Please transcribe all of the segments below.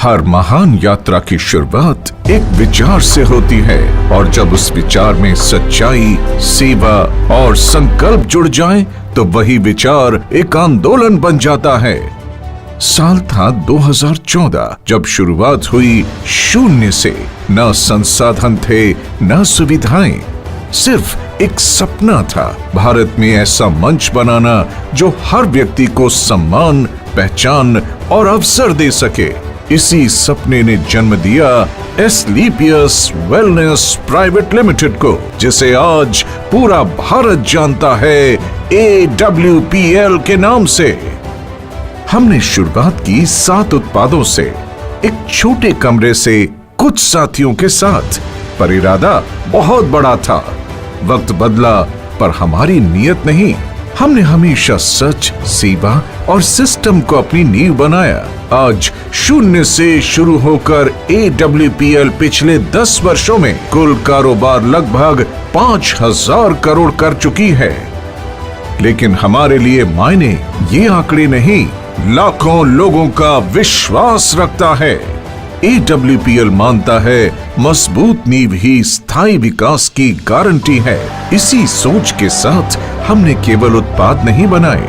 हर महान यात्रा की शुरुआत एक विचार से होती है और जब उस विचार में सच्चाई, सेवा और संकल्प जुड़ जाएं, तो वही विचार एक आंदोलन बन जाता है। साल था 2014 जब शुरुआत हुई शून्य से। न संसाधन थे, न सुविधाएं, सिर्फ एक सपना था, भारत में ऐसा मंच बनाना जो हर व्यक्ति को सम्मान, पहचान और अवसर दे सके। इसी सपने ने जन्म दिया एस्क्लेपियस वेलनेस प्राइवेट लिमिटेड को, जिसे आज पूरा भारत जानता है AWPL के नाम से। हमने शुरुआत की 7 उत्पादों से, एक छोटे कमरे से, कुछ साथियों के साथ, पर इरादा बहुत बड़ा था। वक्त बदला पर हमारी नियत नहीं। हमने हमेशा सच, सेवा और सिस्टम को अपनी नींव बनाया। आज शून्य से शुरू होकर AWPL पिछले 10 वर्षों में कुल कारोबार लगभग 5000 करोड़ कर चुकी है। लेकिन हमारे लिए मायने ये आंकड़े नहीं, लाखों लोगों का विश्वास रखता है। AWPL मानता है मजबूत नींव ही स्थायी विकास की गारंटी है। इसी सोच के साथ हमने केवल उत्पाद नहीं बनाए,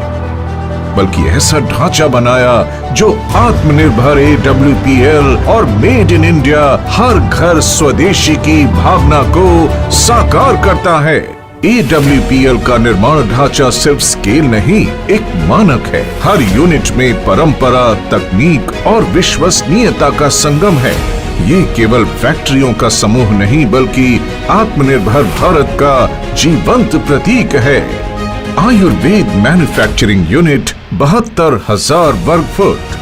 बल्कि ऐसा ढांचा बनाया जो आत्मनिर्भर AWPL और मेड इन इंडिया, हर घर स्वदेशी की भावना को साकार करता है। AWPL का निर्माण ढांचा सिर्फ स्केल नहीं, एक मानक है। हर यूनिट में परंपरा, तकनीक और विश्वसनीयता का संगम है। ये केवल फैक्ट्रियों का समूह नहीं, बल्कि आत्मनिर्भर भारत का जीवंत प्रतीक है। आयुर्वेद मैन्युफैक्चरिंग यूनिट 72,000 वर्ग फुट।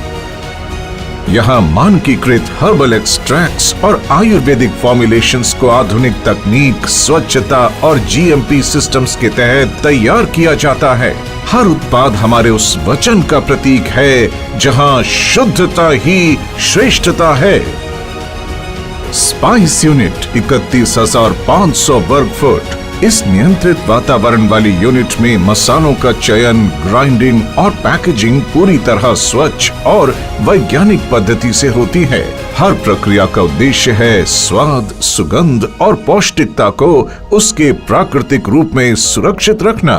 यहाँ मानकीकृत हर्बल एक्सट्रैक्ट्स और आयुर्वेदिक फॉर्मुलेशंस को आधुनिक तकनीक, स्वच्छता और GMP सिस्टम्स के तहत तैयार किया जाता है। हर उत्पाद हमारे उस वचन का प्रतीक है जहाँ शुद्धता ही श्रेष्ठता है। स्पाइस यूनिट 31,500 वर्ग फुट। इस नियंत्रित वातावरण वाली यूनिट में मसालों का चयन, ग्राइंडिंग और पैकेजिंग पूरी तरह स्वच्छ और वैज्ञानिक पद्धति से होती है। हर प्रक्रिया का उद्देश्य है स्वाद, सुगंध और पौष्टिकता को उसके प्राकृतिक रूप में सुरक्षित रखना।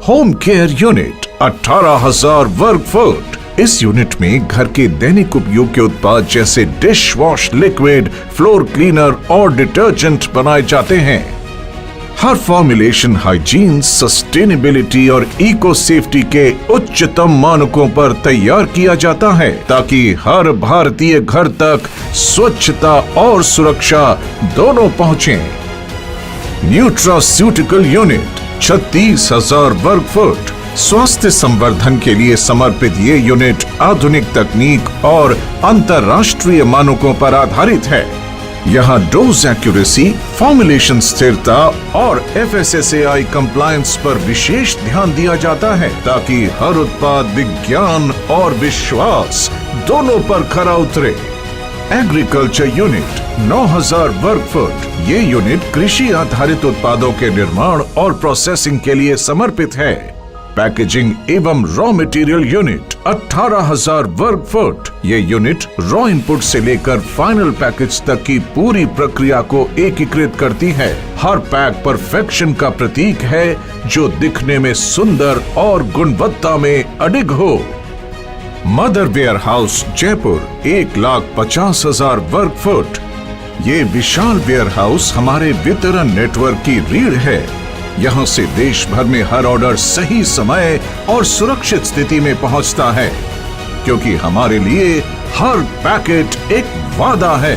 होम केयर यूनिट 18,000 वर्ग फुट। इस यूनिट में घर के दैनिक उपयोग के उत्पाद जैसे dish wash liquid, floor cleaner और डिटर्जेंट बनाए जाते हैं। हर फॉर्मुलेशन हाइजीन, सस्टेनेबिलिटी और इको सेफ्टी के उच्चतम मानकों पर तैयार किया जाता है, ताकि हर भारतीय घर तक स्वच्छता और सुरक्षा दोनों पहुंचे। न्यूट्रास्यूटिकल यूनिट 36,000 वर्ग फुट। स्वास्थ्य संवर्धन के लिए समर्पित ये यूनिट आधुनिक तकनीक और अंतर्राष्ट्रीय मानकों पर आधारित है। यहाँ डोज एक्यूरेसी, फॉर्मुलेशन स्थिरता और FSSAI कंप्लायंस पर विशेष ध्यान दिया जाता है, ताकि हर उत्पाद विज्ञान और विश्वास दोनों पर खरा उतरे। एग्रीकल्चर यूनिट 9,000 वर्ग फुट। ये यूनिट कृषि आधारित उत्पादों के निर्माण और प्रोसेसिंग के लिए समर्पित है। पैकेजिंग एवं रॉ मटेरियल यूनिट 18,000 वर्ग फुट। ये यूनिट रॉ इनपुट से लेकर फाइनल पैकेज तक की पूरी प्रक्रिया को एकीकृत करती है। हर पैक परफेक्शन का प्रतीक है, जो दिखने में सुंदर और गुणवत्ता में अडिग हो। मदर वेयर हाउस जयपुर 1,50,000 वर्ग फुट। ये विशाल वेयर हाउस हमारे वितरण नेटवर्क की रीढ़ है। यहाँ से देश भर में हर ऑर्डर सही समय और सुरक्षित स्थिति में पहुँचता है, क्योंकि हमारे लिए हर पैकेट एक वादा है।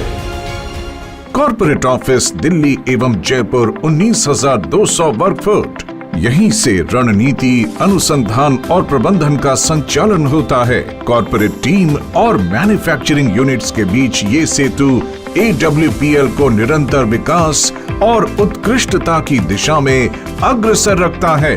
कॉर्पोरेट ऑफिस दिल्ली एवं जयपुर 19,200 वर्ग फुट। यहीं से रणनीति, अनुसंधान और प्रबंधन का संचालन होता है। कॉर्पोरेट टीम और मैन्युफैक्चरिंग यूनिट्स के बीच ये सेतु AWPL को निरंतर विकास और उत्कृष्टता की दिशा में अग्रसर रखता है।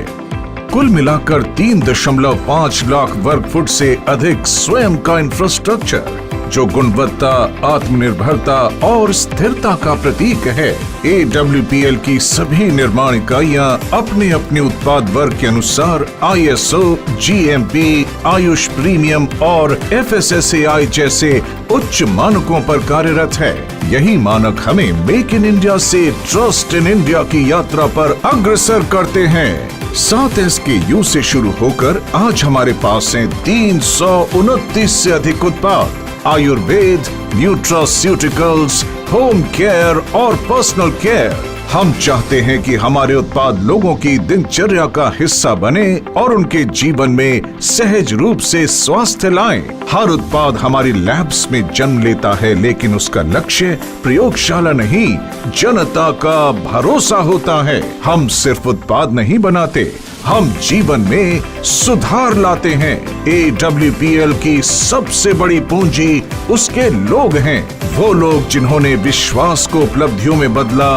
कुल मिलाकर 3.5 लाख वर्ग फुट से अधिक स्वयं का इंफ्रास्ट्रक्चर, जो गुणवत्ता, आत्मनिर्भरता और स्थिरता का प्रतीक है। AWPL की सभी निर्माण इकाइयां अपने अपने उत्पाद वर्ग के अनुसार ISO, GMP, आयुष प्रीमियम और FSSAI जैसे उच्च मानकों पर कार्यरत है। यही मानक हमें मेक इन इंडिया से ट्रस्ट इन इंडिया की यात्रा पर अग्रसर करते हैं। 7 SKU से शुरू होकर आज हमारे पास हैं 329 से अधिक उत्पाद। आयुर्वेद, न्यूट्रास्यूटिकल्स, होम केयर और पर्सनल केयर। हम चाहते हैं कि हमारे उत्पाद लोगों की दिनचर्या का हिस्सा बने और उनके जीवन में सहज रूप से स्वास्थ्य लाएं। हर उत्पाद हमारी लैब्स में जन्म लेता है, लेकिन उसका लक्ष्य प्रयोगशाला नहीं, जनता का भरोसा होता है। हम सिर्फ उत्पाद नहीं बनाते, हम जीवन में सुधार लाते हैं। AWPL की सबसे बड़ी पूंजी उसके लोग हैं। वो लोग जिन्होंने विश्वास को उपलब्धियों में बदला,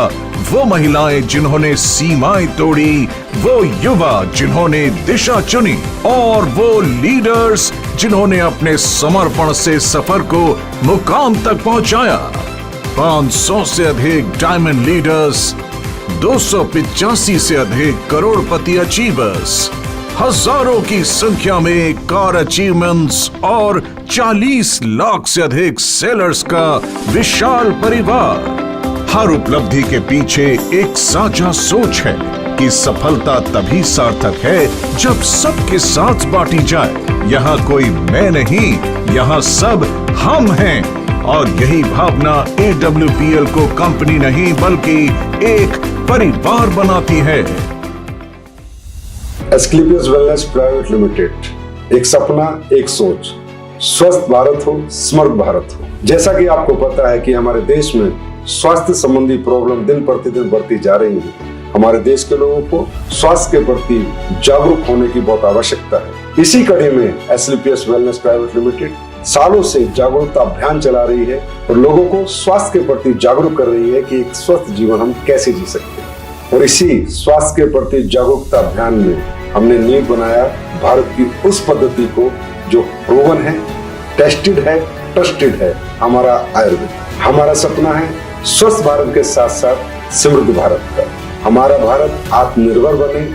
वो महिलाएं जिन्होंने सीमाएं तोड़ी, वो युवा जिन्होंने दिशा चुनी और वो लीडर्स जिन्होंने अपने समर्पण से सफर को मुकाम तक पहुंचाया। 500 से अधिक डायमंड लीडर्स, 285 से अधिक करोड़पति अचीवर्स, हजारों की संख्या में कार अचीवमेंट्स और 40 लाख से अधिक सेलर्स का विशाल परिवार। हर उपलब्धि के पीछे एक साझा सोच है कि सफलता तभी सार्थक है जब सबके साथ बांटी जाए। यहाँ कोई मैं नहीं, यहाँ सब हम हैं। और यही भावना AWPL को कंपनी नहीं बल्कि एक परिवार बनाती है। एस्क्लेपियस वेलनेस प्राइवेट लिमिटेड, एक सपना, एक सोच, स्वस्थ भारत हो, समृद्ध भारत हो। जैसा कि आपको पता है कि हमारे देश में स्वास्थ्य संबंधी प्रॉब्लम दिन प्रतिदिन बढ़ती जा रही है। हमारे देश के लोगों को स्वास्थ्य के प्रति जागरूक होने की बहुत आवश्यकता है। इसी कड़ी में एस्क्लेपियस वेलनेस प्राइवेट लिमिटेड सालों से जागरूकता अभियान चला रही है और लोगों को स्वास्थ्य के प्रति जागरूक कर रही है कि एक स्वस्थ जीवन हम कैसे जी सकते हैं। और इसी स्वास्थ्य के प्रति जागरूकता अभियान में हमने नींव बनाया भारत की उस पद्धति को जो प्रूवन है, टेस्टेड है, ट्रस्टेड है, हमारा आयुर्वेद। हमारा सपना है स्वस्थ भारत के साथ साथ समृद्ध भारत का। हमारा भारत आत्मनिर्भर बने,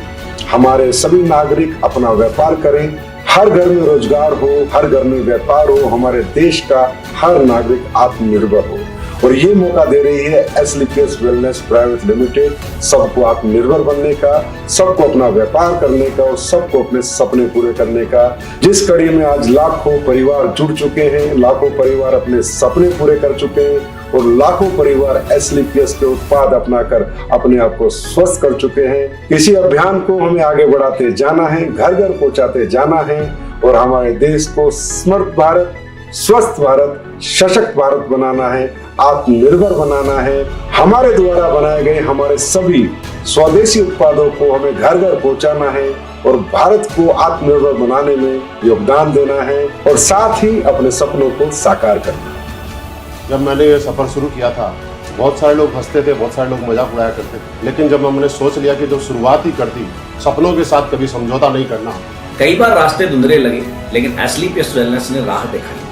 हमारे सभी नागरिक अपना व्यापार करें, हर घर में रोजगार हो, हर घर में व्यापार हो, हमारे देश का हर नागरिक आत्मनिर्भर हो। और ये मौका दे रही है एस्क्लेपियस वेलनेस प्राइवेट लिमिटेड सबको आत्मनिर्भर बनने का, सबको अपना व्यापार करने का और सबको अपने सपने पूरे करने का। जिस कड़ी में आज लाखों परिवार जुड़ चुके हैं, लाखों परिवार अपने सपने पूरे कर चुके हैं और लाखों परिवार एस्क्लेपियस के उत्पाद अपनाकर अपने आप को स्वस्थ कर चुके हैं। इसी अभियान को हमें आगे बढ़ाते जाना है, घर घर पहुंचाते जाना है और हमारे देश को समृद्ध भारत, स्वस्थ भारत, सशक्त भारत बनाना है, आत्मनिर्भर बनाना है। हमारे द्वारा बनाए गए हमारे सभी स्वदेशी उत्पादों को हमें घर घर पहुंचाना है और भारत को आत्मनिर्भर बनाने में योगदान देना है और साथ ही अपने सपनों को साकार करना है। जब मैंने ये सफ़र शुरू किया था, बहुत सारे लोग हंसते थे, बहुत सारे लोग मजाक उड़ाया करते थे, लेकिन जब हमने सोच लिया कि जो शुरुआत ही कर दी, सपनों के साथ कभी समझौता नहीं करना। कई बार रास्ते धुंधले लगे, लेकिन एस्क्लेपियस वेलनेस ने राह दिखाई।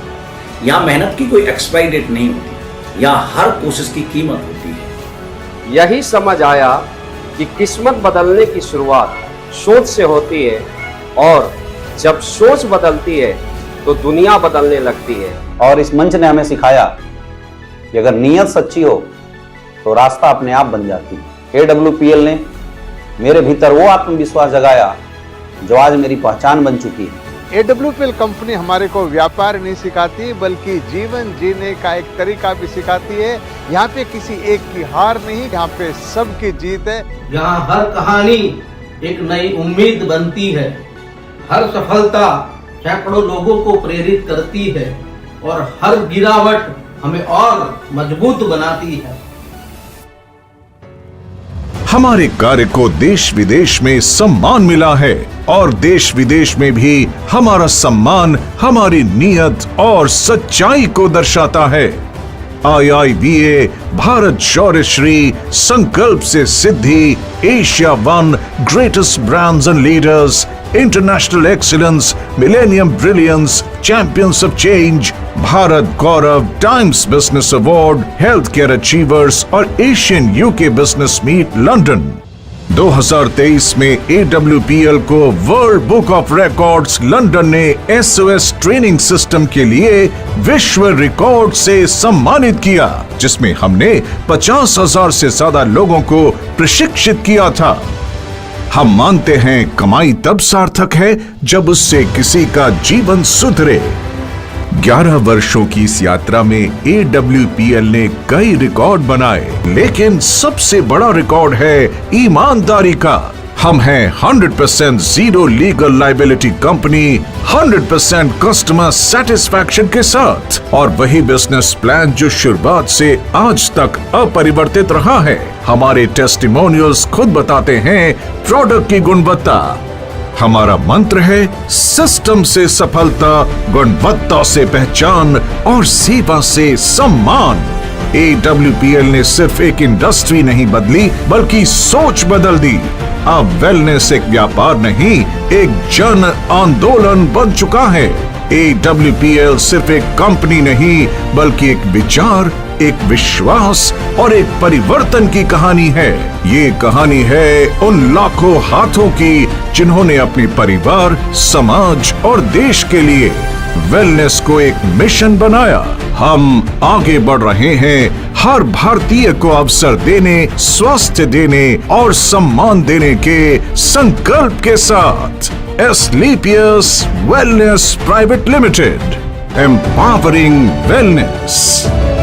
यहाँ मेहनत की कोई एक्सपायरी डेट नहीं होती, यहाँ हर कोशिश की कीमत होती है। यही समझ आया कि किस्मत बदलने की शुरुआत सोच से होती है और जब सोच बदलती है तो दुनिया बदलने लगती है। और इस मंच ने हमें सिखाया कि अगर नीयत सच्ची हो तो रास्ता अपने आप बन जाती है। AWPL ने मेरे भीतर वो आत्मविश्वास जगाया जो आज मेरी पहचान बन चुकी है। AWPL कंपनी हमारे को व्यापार नहीं सिखाती बल्कि जीवन जीने का एक तरीका भी सिखाती है। यहाँ पे किसी एक की हार नहीं, यहाँ पे सबकी जीत है। यहाँ हर कहानी एक नई उम्मीद बनती है, हर सफलता सैकड़ों लोगों को प्रेरित करती है और हर गिरावट हमें और मजबूत बनाती है। हमारे कार्य को देश विदेश में सम्मान मिला है और देश विदेश में भी हमारा सम्मान हमारी नीयत और सच्चाई को दर्शाता है। IIBA भारत शौर्य श्री संकल्प से सिद्धि Asia 1 greatest brands and leaders international excellence, millennium brilliance, champions of change, Bharat Gaurav, Times business award, health care achievers और Asian UK business meet London. 2023 में AWPL को world book of records London ने SOS ट्रेनिंग सिस्टम के लिए विश्व record से सम्मानित किया, जिसमें हमने 50,000 से ज्यादा लोगों को प्रशिक्षित किया था। हम मानते हैं कमाई तब सार्थक है जब उससे किसी का जीवन सुधरे। 11 वर्षों की इस यात्रा में AWPL ने कई रिकॉर्ड बनाए, लेकिन सबसे बड़ा रिकॉर्ड है ईमानदारी का। हम हैं 100% zero legal liability company, 100% customer satisfaction के साथ, और वही बिजनेस प्लान जो शुरुआत से आज तक अपरिवर्तित रहा है। हमारे टेस्टिमोनियल्स खुद बताते हैं प्रोडक्ट की गुणवत्ता। हमारा मंत्र है सिस्टम से सफलता, गुणवत्ता से पहचान और सेवा से सम्मान। AWPL ने सिर्फ एक इंडस्ट्री नहीं बदली, बल्कि सोच बदल दी। अब वेलनेस एक व्यापार नहीं, एक जन आंदोलन बन चुका है। AWPL सिर्फ एक कंपनी नहीं, बल्कि एक विचार, एक विश्वास और एक परिवर्तन की कहानी है। ये कहानी है उन लाखों हाथों की जिन्होंने अपने परिवार, समाज और देश के लिए वेलनेस को एक मिशन बनाया। हम आगे बढ़ रहे हैं हर भारतीय को अवसर देने, स्वास्थ्य देने और सम्मान देने के संकल्प के साथ। Asclepius wellness private limited, empowering wellness.